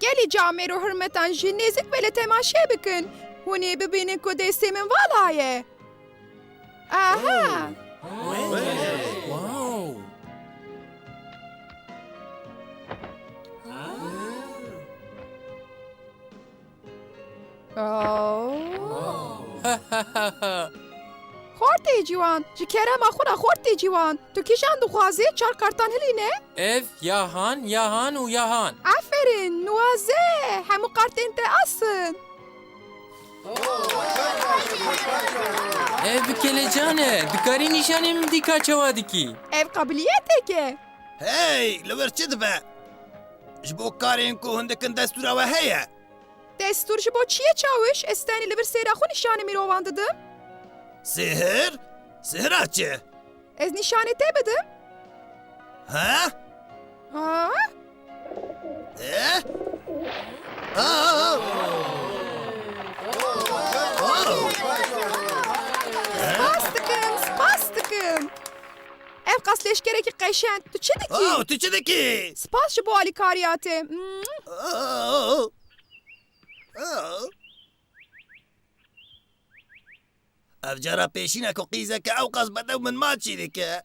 گلی جامعه رو حرمتان جی نزک بله تماشه بکن هونی ببینن که دستی من والایه آها واو خورتی جوان جی کرم خورا خورتی جوان تو کشان دخوازی چار کارتان هلینه؟ اف یاهان و یاهان آفرین نوازه همو کارتین ته asın اف کلجانه دکاری نشانم دیکا چوادکی ev kabiliyete ki هی لور چی دبه؟ جبو کارین کو هندکن دستور و هیه destur ji bo çiye çawiş estani li bir sêra xwe nîşanê mirovan didim سهر؟ سهرا چه؟ ez nîşanê te bidim ها؟ ha اه؟ آه spas dikim spas dikim ev qas leşkerekî qeşeng tu çi dikî آه تو چه دکی؟ spas ji bo alîkariyatê آه آه افجارا پیشینه کو قیزه که او قصد بدو من ما چی دکه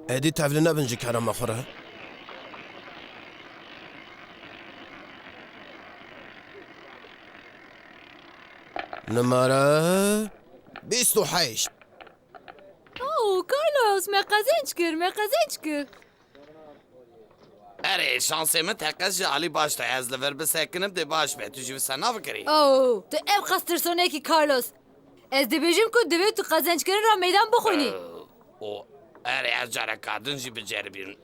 ادی تفلی نبنجی کرم مخوره نماره 28 اوه کارلوس me qezenç kir me qezenç kir اره شانسی من تکش علی باش تا از لور بسکنم دی باش به تو جیو سنا بکری اوه tu ev qas tirsonekî Carlos ez dibêjim ku divê tu qezençkirin ra meydan bixwînî او اره از جاره کادن جی بجربین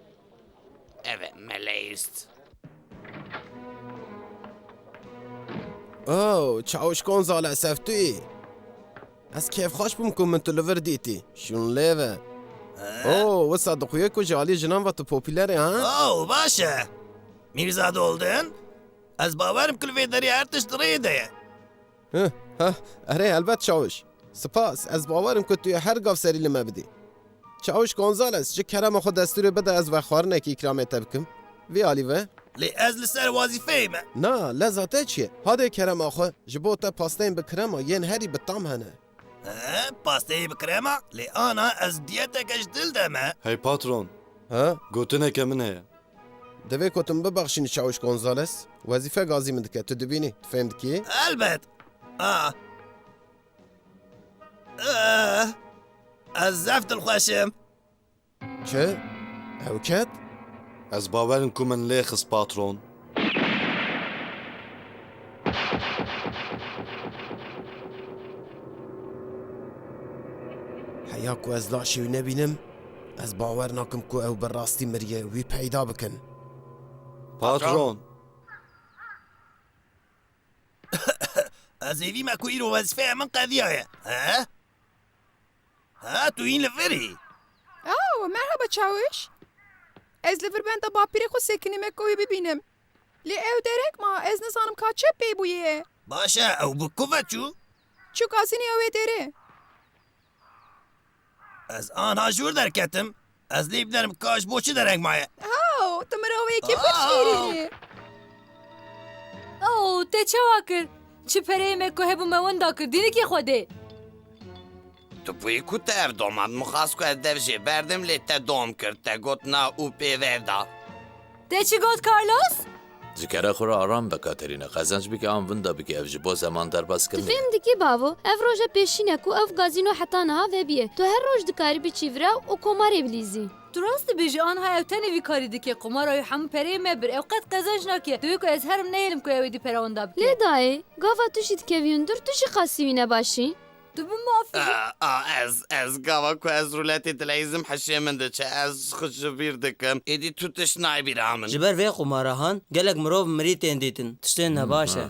evet meleğist اوه چاوش گونزاله سفتوی از کیف خوش بمکن من تو لور دیتی شون لیوه اوه وسا دخویه کو جالی جنان و تو پوپیلره ها اوه باشه میرزاد oldun از باورم کل ویداری ارتش دریده ها اره البته چاوش سپاس از باورم که توی هر گاف سری لما بدی چاوش گونزالس چه کرم خود دستور بده از وخوارنه که اکرامه تبکم وی آلیوه لی از لسر وظیفه ما نه لذاته چیه هاده کرم آخو جبو تا پاستین بکرما ین هری بتام هنه پاستین بکرما لی آنا از دیتکش دل دمه هی پاترون ها گوتنه من هەیە دوی کتم ببخشین چاوش گونزالس وظیفه گازی من دکه تو دبینی فهمد کی؟ البته از زفت الخوشم چه؟ هوکت؟ ئەس باوەرم کو من لێ خست پاترۆن حیا کو از لاشی و نبینم از باور ناکم کو او براستی مریه وی پیدا بکن پاترۆن از ایوی مکو ایرو وظیفه من قضیه ها تو این لفری Oh, merhaba çawiş ez li vir benda bapîrê xwe sekinîme ku wî bibînim lê ew derek ma ez nizanim ka çi pê bûye باشه او بکوه چو çû gazînî ew ê derê از آنها جور درکتم از لیب درم کاش بوچی درنگ مایه oh tu mirovekî pir şîrînî اوه te çawa kir çi pereyê me ku hebû me wenda kir dînekî xwedê تو پوی کو te ev domand muxas ku ez dev jê berdim lê te dom kir te got na û pê vevda te çi got Carlos Zikere xura aram be Katerina. Qezenç bike an vinda bike ev ji bo zeman derbas Tu kirine. fêm dikî bavo ev roja pêşîne ku ev gazîno heta niha vebiye tu her roj dikarî biçîvre û komarê bilîzî tu rast dibêjî aniha ew tenê vî karî dike qumara hemû pereyê me bir ew qet qezenç nake divê ku ez herim neyêlim ku ew êdî pera wenda bike lê dayê gava tu jî dikevîndir tu jî qasî wîne başî tu bi mafî ez gava ku ez ruletê dileyzim heşê min diçe ez xwe ji bîr dikim êdî tu tiş naybîra min Ji ber vê qumarahan gelek mirov mirî tên dîtin tiştên ne baş e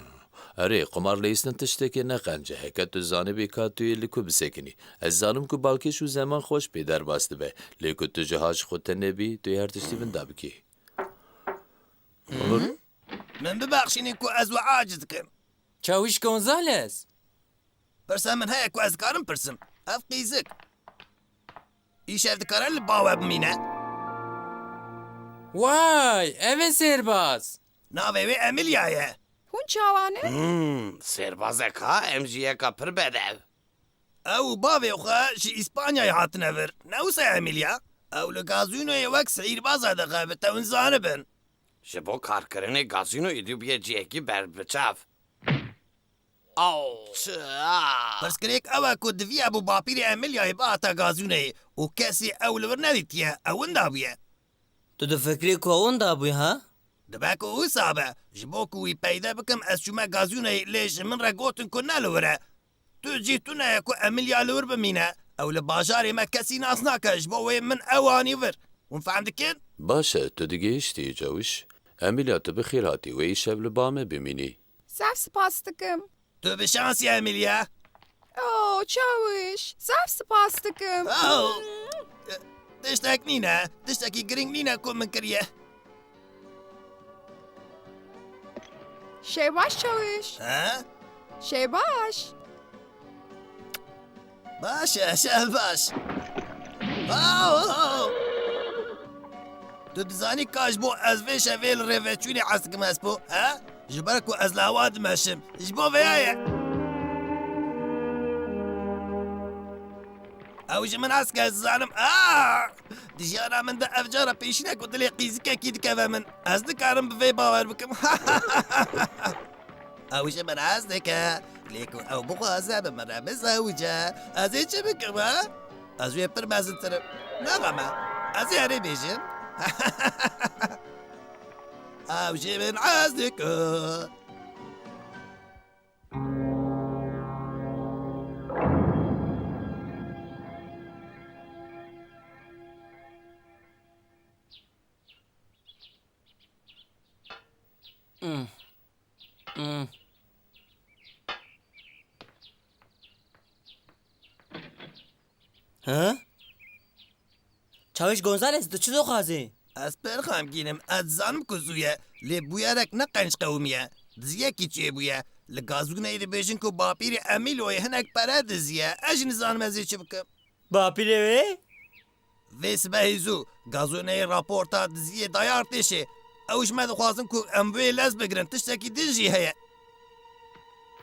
Erê qumar lêstin tiştekê neqence. Heke tu zanibî ka tu yê li ku bisekînî. Ez zanim ku balkê şu zeman xweş pê derbas dibe. Lê ku tu ji haş xwe te nebî tu yê her tiştî vinda bikî. من ببخشینی کو از و عاجز دکم چاویش گونزالس پرسم من هیا کو از کارم پرسم اف قیزک İşev dikare li bawe bimîne. Vay, evet serbaz. Navê wê Emilia ye. Hûn çawane? Serbazek ha em jî yeka pir bedev. Ew bavê xwe ji İspanyayê hatine vir. Ne wisa Emilia? Ew li gazînoyê wek sîrbaza dixe bi te hûn zanibin. Ji bo karkirinê gazînoyê dûbiye ciyekî berbiçav. Pirsgirêk ew e ku diviye bû bapîrê Emiliayê bihata gazînoyê û kesî ew li vir nedîtiye ew wenda bûye. Tu difikrî ku ew da bûye ha? Dibe ku wisa be ji bo ku wî peyde bikim ez çûme gazînoyê lê ji min re gotin ku ne li wir e. Tu cî tu neye ku Emilia li wir bimîne ew li bajarê me kesî nas nake ji bo wê min ew anî vir. Hûn fehm dikin? باشه تو دیگه اشتی جوش امیلیا تو بخیر هاتی و ایشب لبامه ببینی Zef spas dikim. Tu bi şansî Emilia. Oo, çawiş. Zef spas dikim. Tiştek nîne, tiştekî giring nîne ku min kiriye. Şebaş çawiş. Ha? Şebaş. Baş e şebaş. Tu dizanî ka ji bo ez vê şevê li rêveçûnê hez dikim ez bo, he? Ji ber ku ez li hewa dimeşim. Ji bo vêya ye. Ew ji min hez ke ez dizanim. Dijara min de ev cara pêşîne ku dilê qîzikekî dikeve min. Ez dikarim bi vê bawer bikim. Ew ji min hez dike. Lê ku ew bixwaze bi min re bizewce. Ez ê çi bikim ha? Ez wê pir mezintirim. Nexeme. Ez ê herê bêjim. Ew ji min hez dike. Ha? Çawiş Gonzales tu çi dixwazî? Ez pir xemgînim. Ez dizanim ku zû ye. Lê bûyerek ne qenc qewmiye. Diziyekî çêbûye. Li gazûneyê dibêjin ku bapîrê Emîloyê hinek pere diziye. Ez jî nizanim ez ê çi bikim. Bapîrê wê? Vê sibehê zû gazûneyê raporta diziyê dayar têşê. Ew ji me dixwazin ku em wê lez bigirin. Tiştekî din jî heye.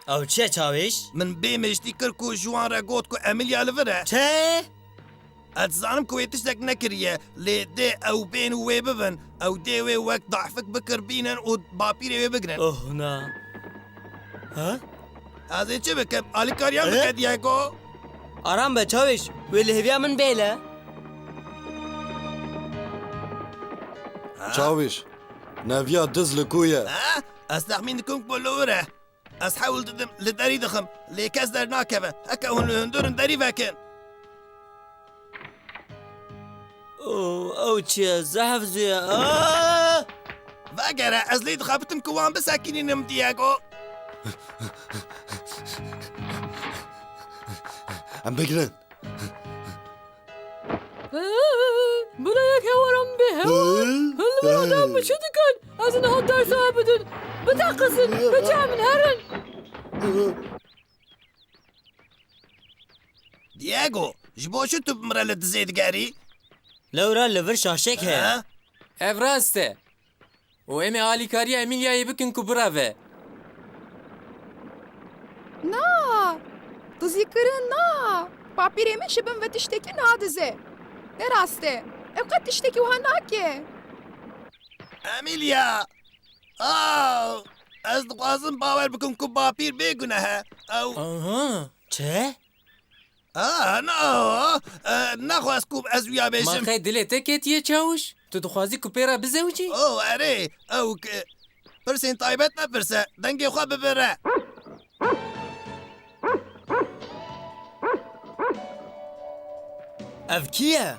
Ew çi ye çawiş? Min bê meştî kir ku ji wan re got ku Emilia li vir e. Çi? Ez dizanim ku wê tiştek nekiriye. Lê dê ew bên û wê bibin. Ew dê wê wek daxfik bikir bînin û bapîrê wê bigirin. Oh na. Ha? Ez ê çi bikim? Alîkariyan bike Diego. Aram be çawiş. Wê li hêviya min bêle. Çawiş. Neviya diz li ku ye. Ha? Ez texmîn dikim ku li wir e. Ez hewil didim li derî dixim. Lê kes dernakeve. Heke hûn li hundurin derî vekin. Oh, ew çi ye? Zehf zûye. Vegere ez lê dixebitim ku wan bisekînînim Diego. Em bigirin. بلا يك هورم به هالمادام شو دكان أزن هالدار صابدن بتعقصن بتعمل هرن Diego, ji bo çi tu bi min re li dizê digerî? Lewra li vir şaşek heye. Ha? Ev rast e. O em ê alîkariya Emiliayê bikin ku birave. Na. Dizîkirin na. Bapîrê min ji bin ve tiştekî nadize. Ne rast e? Ew qet tiştekî wiha nake. Emilia! Ez dixwazim bawer bikim ku bapîr bêgune he. Ew... Aha. Çi? No! Nexwest ku ez wîya Ma bêjim. xey dilê te ketiye çawiş. Tu dixwazî ku pêra bizewcî? Erê, ew pirsên taybet nepirse, dengê xwe bibire. Ev kî ye?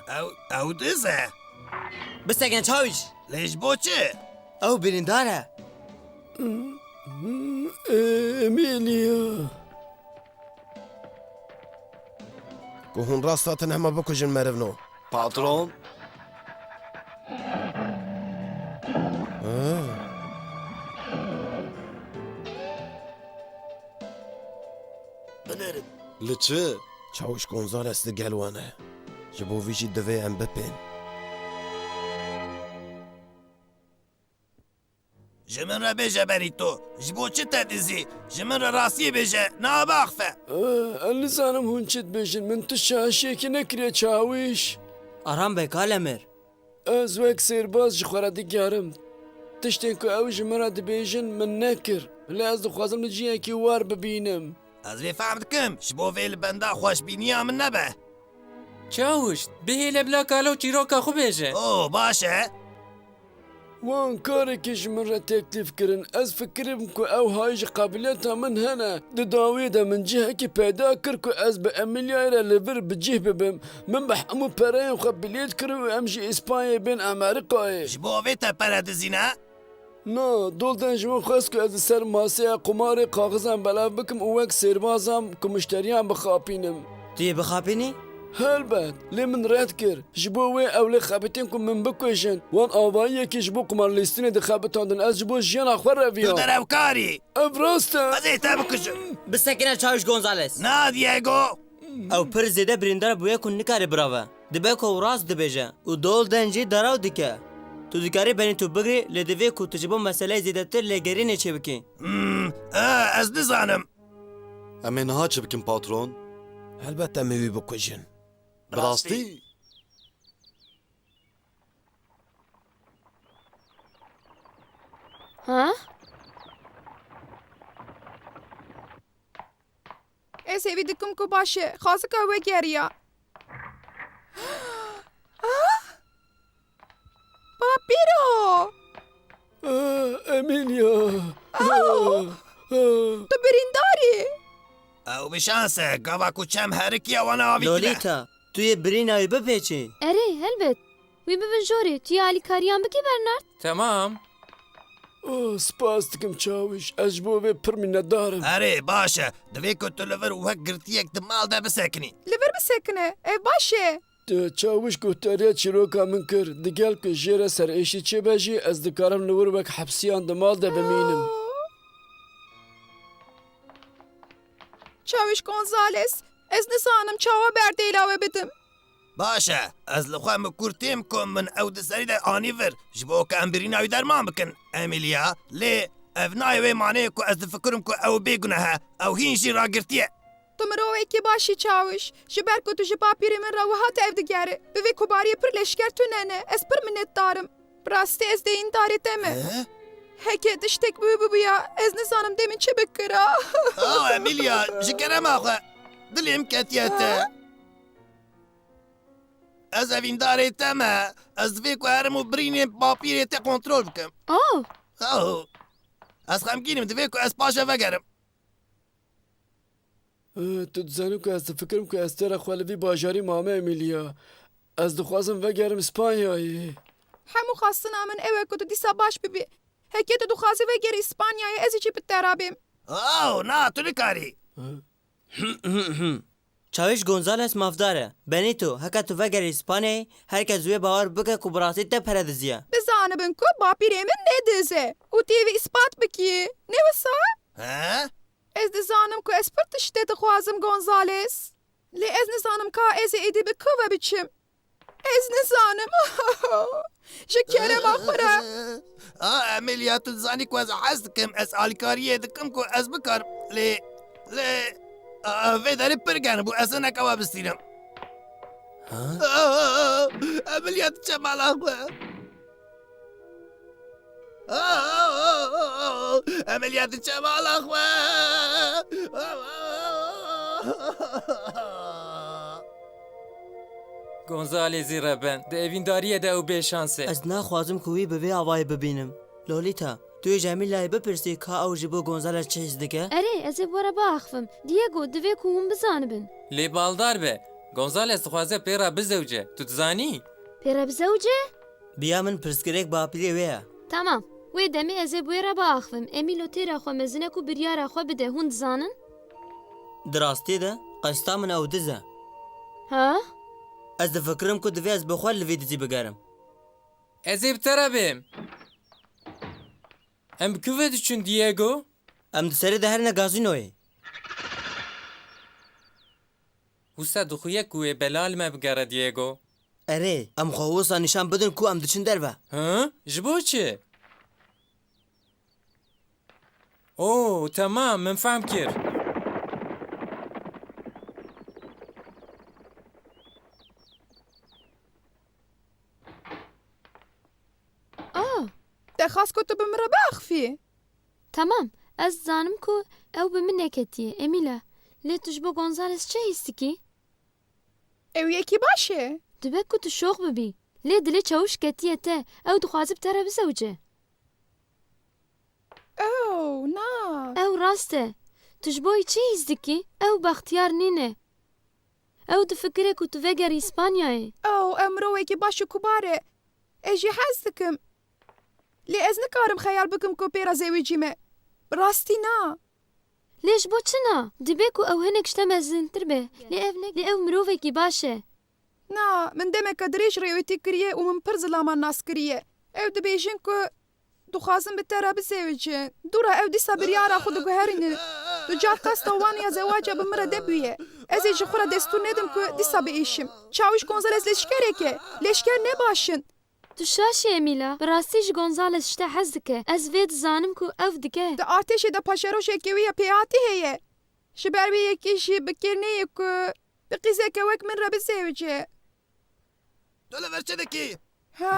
Ew diz e. Bistegen çawiş. Lê ji bo çi? Ew birîndar e. Emilia. Ku hûn rast hatin hema bikujin merivno. Patron. Bilirim. Li çi? Çawiş Gonzales li gel wan e. Ji bo vî jî divê em bipên. Ji min re bêje Benîto. Ji bo çi te dizî? Ji min re rastiyê bêje. Nabaxfe. Ez nizanim hûn çi dibêjin min tu şaşiyekî nekiriye çawiş. Aram be kalemir. Ez wek sêrbaz ji xwe re digerim. Tiştên ku ew ji min re dibêjin min nekir. Lê ez dixwazim li ciyekî war bibînim. Ez vê fehm dikim. Ji bo vê li benda xweşbîniya min nebe. Çawiş, bihêle bila kalo çîroka xwe bêje. O baş e. Wan karekî ji min re teklîf kirin. Ez fikirim ku ew hay ji qabiliyeta min hene. Di dawiyê de min cihekî peyda kir ku ez bi Emilyayê re li vir bi cih bibim. Min bi hemû pereyên xwe bilêt kirin û em jî İspanyayê bên Amerîkayê. Ji bo vê te pere dizîne? Na, dolden ji min xwest ku ez li ser masaya qumarê kaxizan belav bikim û wek sêrbazam ku müşteriyan bixapînim. Tu yê bixapînî? Helbet, lê min red kir. Ji bo wê ew lê xebitên ku min bikujin. Wan avayiyekî ji bo qumarlîstinê dixebitandin. Ez ji bo jiyana xwe Tu reviya. derevkarî. Ev rast e. Ez ê te bikujim. Bisekine Çawiş Gonzales. Na Diego. Ew pir zêde birîndar bûye ku nikarî birave. Dibe ku rast dibêje û dolden jî deraw dike. Tu dikarî Benîto bigirî lê divê ku tu ji bo meseleyê zêdetir lêgerînê çêbikî. Ez nizanim. Em ê niha çi bikin patron? Helbet em ê wî bikujin. Bi rastî? Ha? Ez êvî dikim ku baş e. Xwazika we geriya. Papîro! Emilia. Tu birîndarî? Ew bi şans e. Gava ku çem herikiya wana avîtine. Lolita, tu yê birînayê bipêçî. Erê helbet. Wî bibin jorê. Tu yê alîkariyan bikî Bernard? Tamam. Spas dikim çawiş. Ez ji bo vê pir minnetdar im. Erê baş e. Divê ku tu li vir wek girtiyek di mal de bisekinî. Li vir bisekine. Ev baş e. Çawiş guhteriya çîroka min kir. Digel ku jê re serêşî çêbe jî ez dikarim li wir wek hepsiyan di mal de bimînim. Çawiş Gonzales. Ez nizanim çawa berdêla we bidim. Baş e. Ez li xwe min kurtêm ku min ew di serî de anî vir. Ji bo ku em birîna wî derman bikin. Emilia. Lê ev nayê wê maneyê ku ez difikirim ku ew bêgune he. Ew hîn jî ragirtiye. Tu mirovekî başî çawiş. Ji ber ku tu ji papîrê min re wiha te ev digerî. Bi vê kubariyê pir leşker tu nene. Ez pir minnetdarim. Bi rastî ez deyîndarê te me. Heke tiştek bû bibiya. Ez nizanim demin çi bikira. Emilia. Ji kerema xwe. Dilêm ketiye te. Ez evîndarê te me. Ez divê ku herim û birînên papîrê te kontrol bikim. Oh, Ez xemgînim divê ku ez paşa vegerim. Tu dizanî ku ez difikirim ku ez tê re xwe li vî bajarî mame Emilia. Ez dixwazim vegerim İspanyayê. Hemû xastina min ew e ku tu dîsa baş bibî. Heke tu dixwazî vegerî İspanyayê ez ê jî bi te re bêm. Na tu nikarî. Çawiş Gonzales mafdar e. Benîto, heka tu vegerî İspanyayê, herkes wê bawer bike ku bi rastî te pere diziye. Bizanibin ku papîrê min nedize. û tu yê ispat bikî. Ne wisa? He? Ez dizanim ku ez pir tiştê dixwazim Gonzales. Lê ez nizanim ka ez ê êdî bi ku ve biçim. Ez nizanim. Ji kerema xwe re. Emilia tu dizanî ku ez hez dikim. Ez alîkariyê dikim ku ez bikarim. Lê vê derê pir gen bû ez nekeva bistînim. Emilia tu çe mala xwe. Emilia tu çe mala xwe. Gonzalesî reben. Di evîndariyê de ew bêşans e. Ez naxwazim ku wî bi vê avayê bibînim. Lolita, tu yê ji Emilyayê bipirسî ka ew ji bo Gonzales çi his dike? erê ez ê were biaxivim. Diego divê ku hûn bizanibin. Lê baldar be. Gonzales dixwaze pêra bizewce. Tu dizanî? Pêre bi zewce? Biya min pirsgirêk bi apîlê wê ye. Tamam. Wê demê ez ê wê re biaxivim. Emîlo têra xwe mezin e ku biryara xwe bide. Hûn dizanin? Di rastî de qesta min ew diz e. Ha? Ez difikirim ku divê ez bi xwe li vê dizî bigerim. Ez ê bi te re bêm. Em bi ku ve diçûn Diego? Em di serê de herine gazînoyê. وسا دخویه کوی بلال ما بگره دیگو اره ام خواوسا نشان بدن کو ام دچن دربه ها؟ جبو چه؟ اوه تمام من فهم کر دەخواست کە تۆ بمرە بەخفی تەمام ئەس زانم کو ئەو بە من نەکەتیە ئەمیلا لێ توش بۆ گۆنزالس چه هیستیکی؟ ئەو یەکی باشێ دبێت کو تو شۆخ ببی لێ دلێ چەوش کەتیە تە ئەو دخوازی بتەرە بزەوجێ ئەو نا ئەو ڕاستە توش بۆی چی هیزدیکی ئەو بەختیار نینێ ئەو دفکرێ کو تو vegeri ئیسپانیایە ئەو ئەم مرۆوێکی باش و کوبارێ ئێژی حەز دکم لێ ئەز نکارم خەیال بکەم کۆ پێرە زەویجی me ڕاستی نا لێش بۆ چنا دبێت و ئەو هەنێک شتە مەزنتر بێ لێ ئەو مرۆڤێکی باشە نا من دەمێکە درێژ ڕێوەتی کریە و من پڕ زلامان ناس کریە ئەو دەبێژین کو دخوازم بتەرە بزێویجێ دوورە ئەو دیسا بریارە خو دگوهێرینێ دوجار قەستە وانە زەواجە بمرە دەبویە ئەزێ ji xwe re destûr nedim ku dîsa biêşim çawiş Gonzales leşkereke leşker nebaşin تو شاشی ئەمیلا بەڕاستی ji گۆنزالس شتە حەز dike ez vê dizanim ku ev dike di artêşê de paşeroşekê wî ya pêhatî heye ji ber vê yekî jî bikirneyê ku bi qîzeke wek min re bizêwice تۆ لەڤەر چ دەکەی ha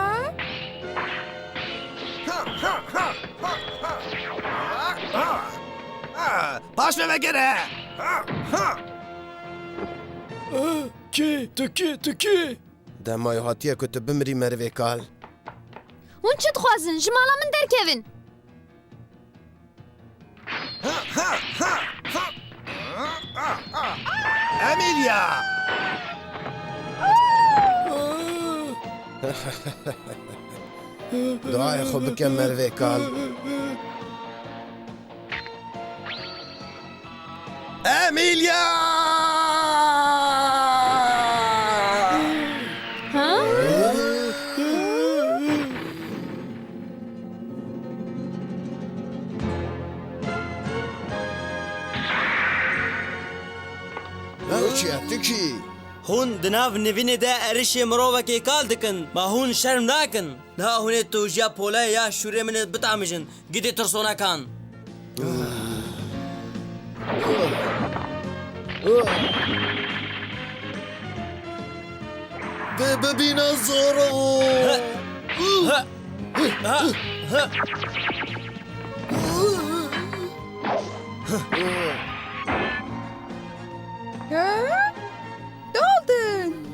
پاش مێ vegere Kê tu kê دەمای هاتیە کو tu bimrî merivê kal hûn çi dixwazin ji mala min derkevin Emilya duayê xwe bike merivê kal Emilya ha ew çi ye tu kî Hûn di nav nivînê de êrişê mirovekê kal dikin ma hûn şerm nakin niha hûnê tu jiya polê ya şûrê min ê bitamîjin gidê tirsonekan Vê bibîne zoro ha ne oldun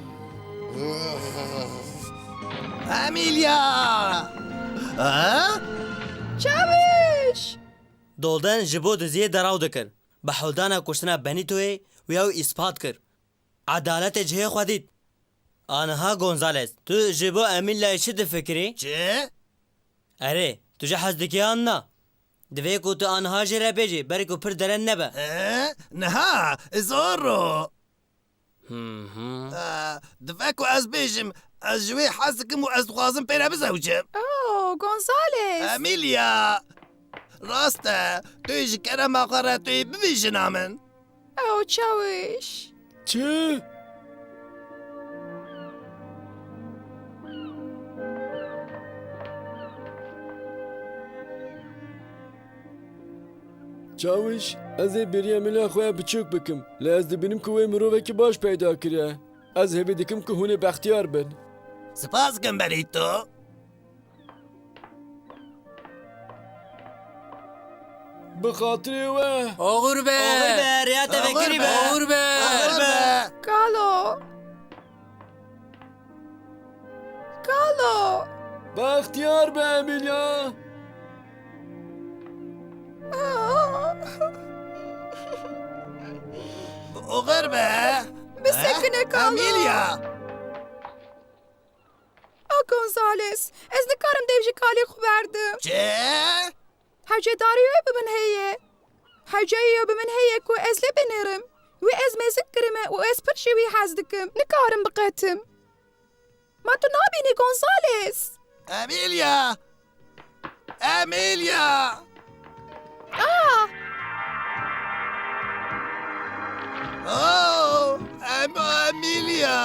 Emilya çawiş Doldan ji bo diziyê deraw dikir bi hewdana kuştina Benitoyê wî ew îspat kir Edaletê cihê xwe dît Aniha Gonzales tu ji bo Emilyayê çi difikirî? çi Erê tu jî hez dikî an na Divê ku tu aniha jê re bêjî berê ku pir deren nebe niha zoro divê ku ez bêjim ez ji wê hez dikim û ez dixwazim pê re bizewcim oh Gonzales Emilya rast e tu yê ji kerema xwe re tu yê bibêjina min ew çawiş Çi Çawiş ez ê bêriya mila xwe biçûk bikim lê ez dibînim ku wê mirovekî baş peyda kiriye ez hêvî dikim ku hûn ê bextiyar bin spas dikim Benito bi xatirê we oğur be rêya te vekirî be oğur be Galo Galo Bextiyar be Emilya oğur be bisekine Galo Emilya ah Gonzales ez nikarim dev ji kalê xwe berdim çi hewcedarî wê bi min heye hewceyê bi min heye ku ez lê binêrim wê ez mêzik kirime û ez pir jî wî hez dikim nikarim biqetim ma tu nabînî Gonzales Emilya Emilya ah Oh Emilya!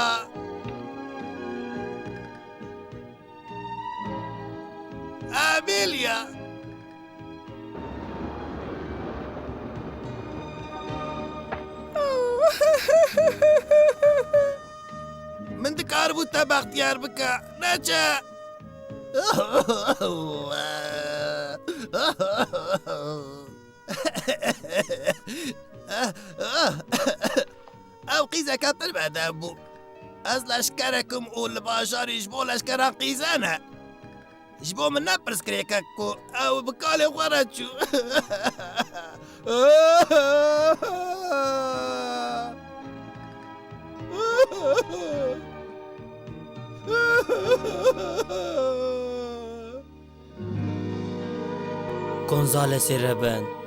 Emilya! من دکار بود تا بختیار بکه نچه او قیزه که پر بده بو از لشکرکم او لباشاری جبو لشکران قیزانه جبو من نپرس کری که کو او بکالی خوره چو گونزالسی ربن